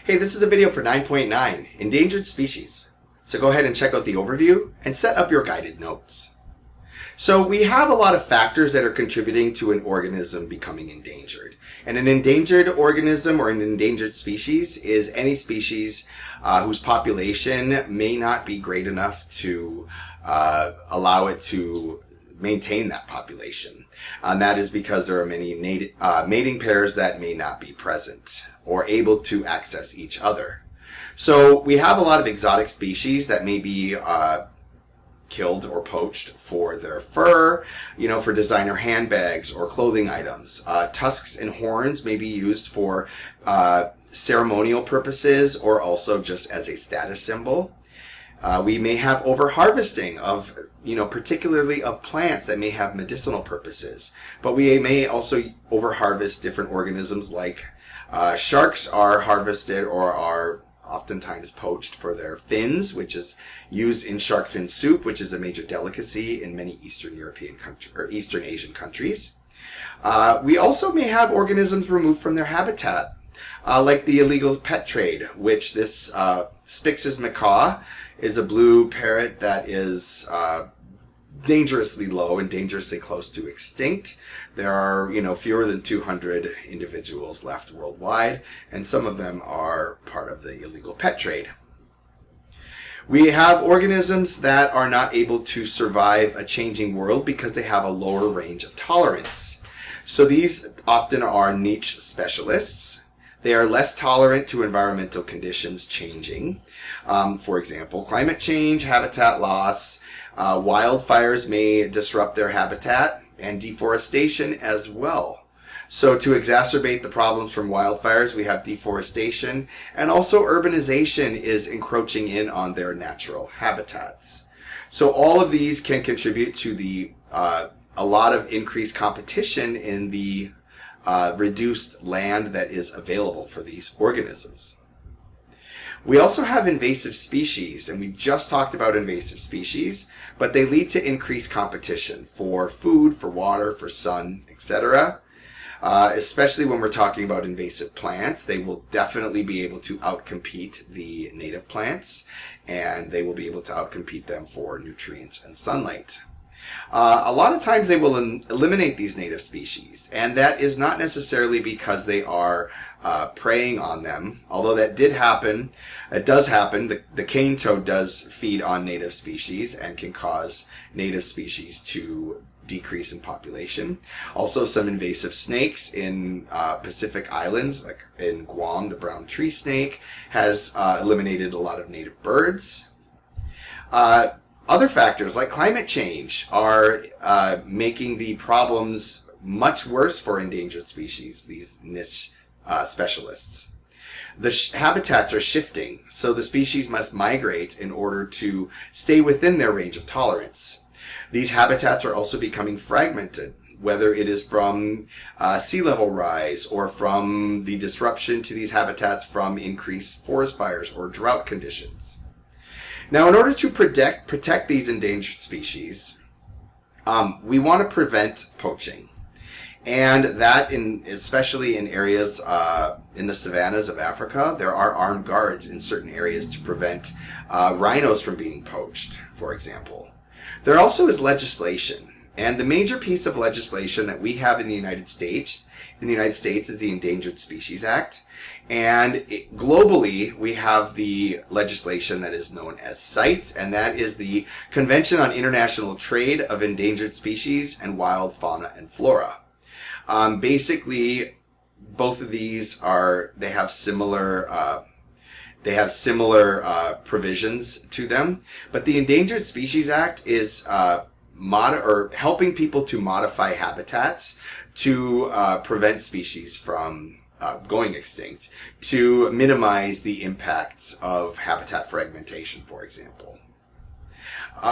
Hey, this is a video for 9.9, Endangered Species. So go ahead and check out the overview and set up your guided notes. So we have a lot of factors that are contributing to an organism becoming endangered. And an endangered organism or an endangered species is any species whose population may not be great enough to allow it to maintain that population. And that is because there are many mating pairs that may not be present or able to access each other. So we have a lot of exotic species that may be killed or poached for their fur, for designer handbags or clothing items. Tusks and horns may be used for ceremonial purposes or also just as a status symbol. We may have overharvesting of, particularly of plants that may have medicinal purposes. But we may also overharvest different organisms like sharks are harvested or are oftentimes poached for their fins, which is used in shark fin soup, which is a major delicacy in many Eastern European or Eastern Asian countries. We also may have organisms removed from their habitat, like the illegal pet trade, which this Spix's macaw is a blue parrot that is dangerously low and dangerously close to extinct. There are, fewer than 200 individuals left worldwide, and some of them are part of the illegal pet trade. We have organisms that are not able to survive a changing world because they have a lower range of tolerance. So these often are niche specialists. They are less tolerant to environmental conditions changing. For example, climate change, habitat loss, wildfires may disrupt their habitat, and deforestation as well. So to exacerbate the problems from wildfires, we have deforestation, and also urbanization is encroaching in on their natural habitats. So all of these can contribute to a lot of increased competition in the reduced land that is available for these organisms. We also have invasive species, and we just talked about invasive species, but they lead to increased competition for food, for water, for sun, etc. Especially when we're talking about invasive plants, they will definitely be able to outcompete the native plants, and they will be able to outcompete them for nutrients and sunlight. A lot of times they will eliminate these native species, and that is not necessarily because they are preying on them, although that did happen. It does happen. The cane toad does feed on native species and can cause native species to decrease in population. Also, some invasive snakes in Pacific islands, like in Guam, the brown tree snake has eliminated a lot of native birds. Other factors like climate change are making the problems much worse for endangered species, these niche specialists. The habitats are shifting, so the species must migrate in order to stay within their range of tolerance. These habitats are also becoming fragmented, whether it is from sea level rise or from the disruption to these habitats from increased forest fires or drought conditions. Now, in order to protect these endangered species, we want to prevent poaching. And that, especially in areas in the savannas of Africa, there are armed guards in certain areas to prevent rhinos from being poached, for example. There also is legislation. And the major piece of legislation that we have in the United States is the Endangered Species Act. And globally, we have the legislation that is known as CITES, and that is the Convention on International Trade of Endangered Species and Wild Fauna and Flora. Basically, both of these have similar provisions to them, but the Endangered Species Act is helping people to modify habitats to prevent species from going extinct, to minimize the impacts of habitat fragmentation, for example.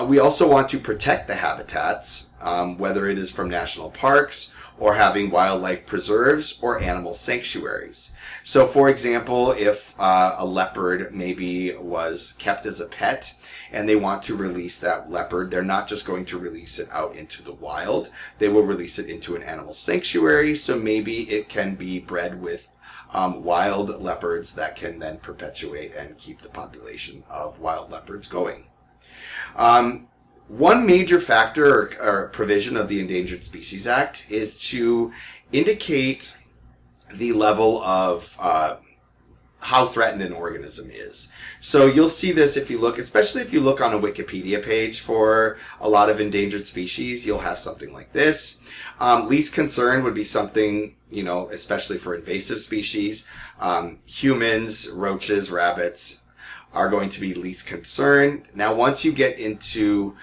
We also want to protect the habitats, whether it is from national parks or having wildlife preserves or animal sanctuaries. So, for example, if a leopard maybe was kept as a pet and they want to release that leopard, they're not just going to release it out into the wild. They will release it into an animal sanctuary, so maybe it can be bred with wild leopards that can then perpetuate and keep the population of wild leopards going. One major factor or provision of the Endangered Species Act is to indicate the level of how threatened an organism is. So you'll see this if you look, especially if you look on a Wikipedia page for a lot of endangered species, you'll have something like this. Least concern would be something, especially for invasive species. Humans, roaches, rabbits are going to be least concerned. Now, once you get into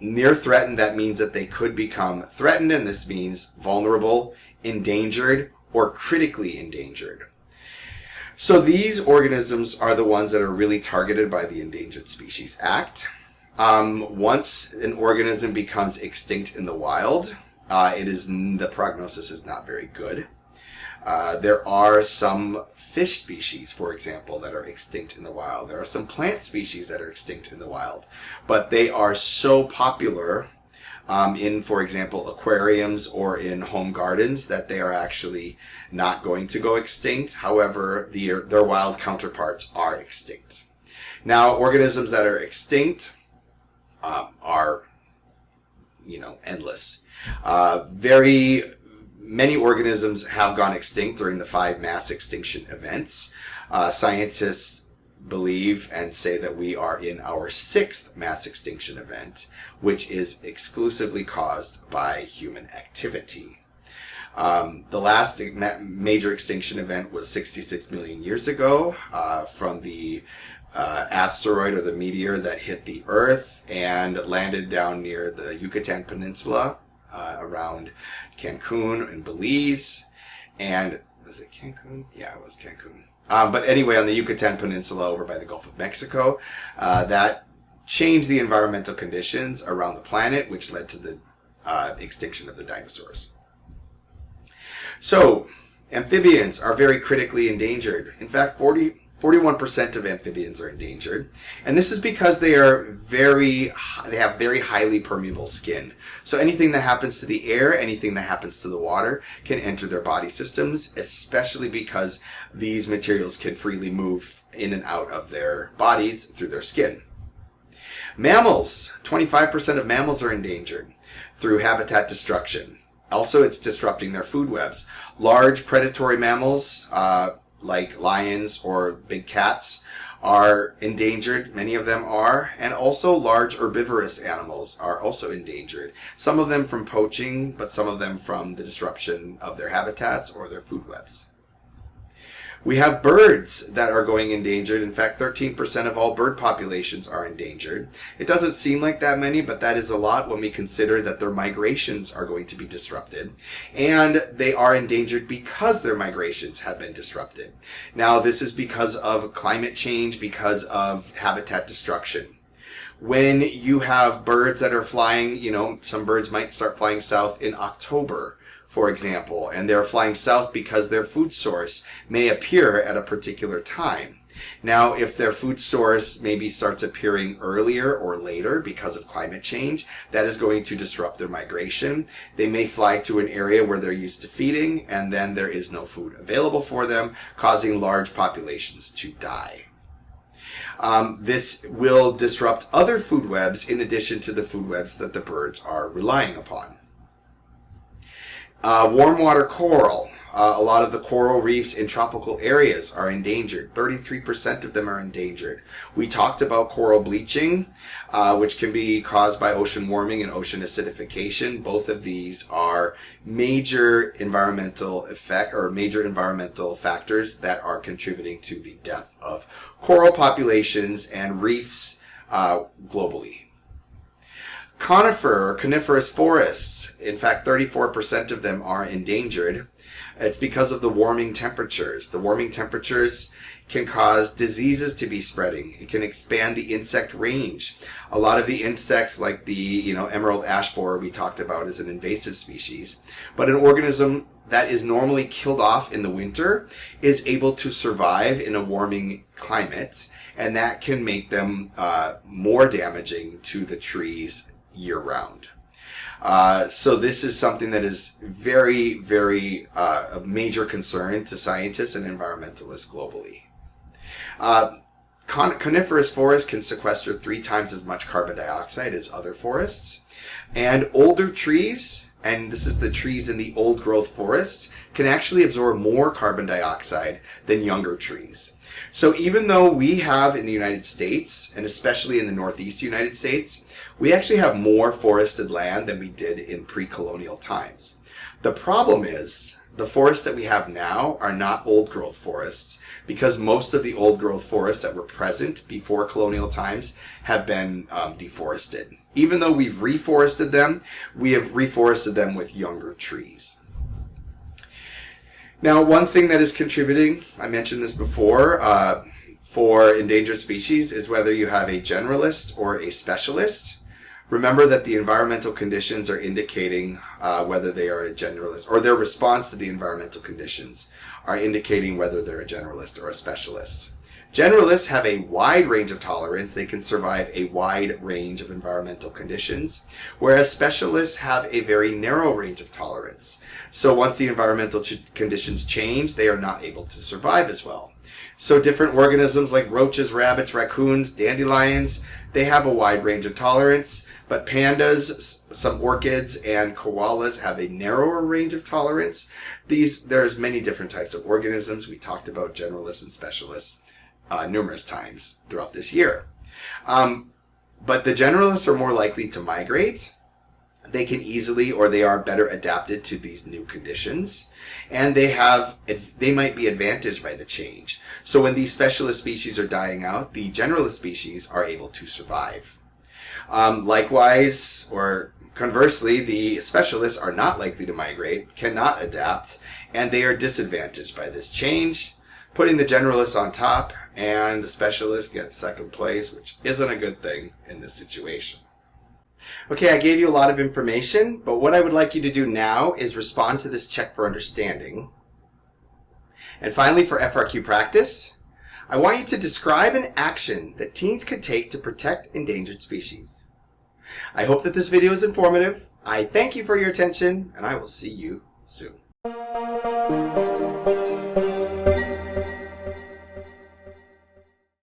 near threatened, that means that they could become threatened, and this means vulnerable, endangered, or critically endangered. So these organisms are the ones that are really targeted by the Endangered Species Act. Once an organism becomes extinct in the wild, the prognosis is not very good. There are some fish species, for example, that are extinct in the wild. There are some plant species that are extinct in the wild, but they are so popular in, for example, aquariums or in home gardens that they are actually not going to go extinct. However, their wild counterparts are extinct. Now, organisms that are extinct are, endless. Very many organisms have gone extinct during the 5 mass extinction events. Scientists believe and say that we are in our 6th mass extinction event, which is exclusively caused by human activity. The last major extinction event was 66 million years ago from the asteroid or the meteor that hit the Earth and landed down near the Yucatan Peninsula around Cancun in Belize. And was it Cancun? Yeah, it was Cancun. But anyway, on the Yucatan Peninsula over by the Gulf of Mexico, that changed the environmental conditions around the planet, which led to the extinction of the dinosaurs. So, amphibians are very critically endangered. In fact, 41% of amphibians are endangered. And this is because they have very highly permeable skin. So anything that happens to the air, anything that happens to the water can enter their body systems, especially because these materials can freely move in and out of their bodies through their skin. Mammals, 25% of mammals are endangered through habitat destruction. Also, it's disrupting their food webs. Large predatory mammals, like lions or big cats, are endangered. Many of them are. And also large herbivorous animals are also endangered. Some of them from poaching, but some of them from the disruption of their habitats or their food webs. We have birds that are going endangered. In fact, 13% of all bird populations are endangered. It doesn't seem like that many, but that is a lot when we consider that their migrations are going to be disrupted. And they are endangered because their migrations have been disrupted. Now, this is because of climate change, because of habitat destruction. When you have birds that are flying, some birds might start flying south in October, for example, and they're flying south because their food source may appear at a particular time. Now, if their food source maybe starts appearing earlier or later because of climate change, that is going to disrupt their migration. They may fly to an area where they're used to feeding, and then there is no food available for them, causing large populations to die. This will disrupt other food webs in addition to the food webs that the birds are relying upon. Warm water coral. A lot of the coral reefs in tropical areas are endangered. 33% of them are endangered. We talked about coral bleaching, which can be caused by ocean warming and ocean acidification. Both of these are major environmental factors that are contributing to the death of coral populations and reefs globally. Coniferous forests, in fact, 34% of them are endangered. It's because of the warming temperatures. The warming temperatures can cause diseases to be spreading. It can expand the insect range. A lot of the insects, like the emerald ash borer we talked about, is an invasive species. But an organism that is normally killed off in the winter is able to survive in a warming climate, and that can make them more damaging to the trees year-round. So this is something that is very, very a major concern to scientists and environmentalists globally. Coniferous forests can sequester 3 times as much carbon dioxide as other forests. And older trees, and this is the trees in the old growth forests, can actually absorb more carbon dioxide than younger trees. So even though we have in the United States, and especially in the Northeast United States, we actually have more forested land than we did in pre-colonial times. The problem is the forests that we have now are not old growth forests, because most of the old growth forests that were present before colonial times have been deforested. Even though we've reforested them, we have reforested them with younger trees. Now, one thing that is contributing, I mentioned this before, for endangered species is whether you have a generalist or a specialist. Remember that the environmental conditions are indicating whether they are a generalist, or their response to the environmental conditions are indicating whether they're a generalist or a specialist. Generalists have a wide range of tolerance. They can survive a wide range of environmental conditions, whereas specialists have a very narrow range of tolerance. So once the environmental conditions change, they are not able to survive as well. So different organisms like roaches, rabbits, raccoons, dandelions, they have a wide range of tolerance, but pandas, some orchids, and koalas have a narrower range of tolerance. There's many different types of organisms. We talked about generalists and specialists numerous times throughout this year. But the generalists are more likely to migrate. They can easily, or they are better adapted to these new conditions, and they might be advantaged by the change. So when these specialist species are dying out, the generalist species are able to survive. Likewise, or conversely, the specialists are not likely to migrate, cannot adapt, and they are disadvantaged by this change, putting the generalists on top, and the specialist gets second place, which isn't a good thing in this situation. Okay, I gave you a lot of information, but what I would like you to do now is respond to this check for understanding. And finally, for FRQ practice, I want you to describe an action that teens could take to protect endangered species. I hope that this video is informative. I thank you for your attention, and I will see you soon.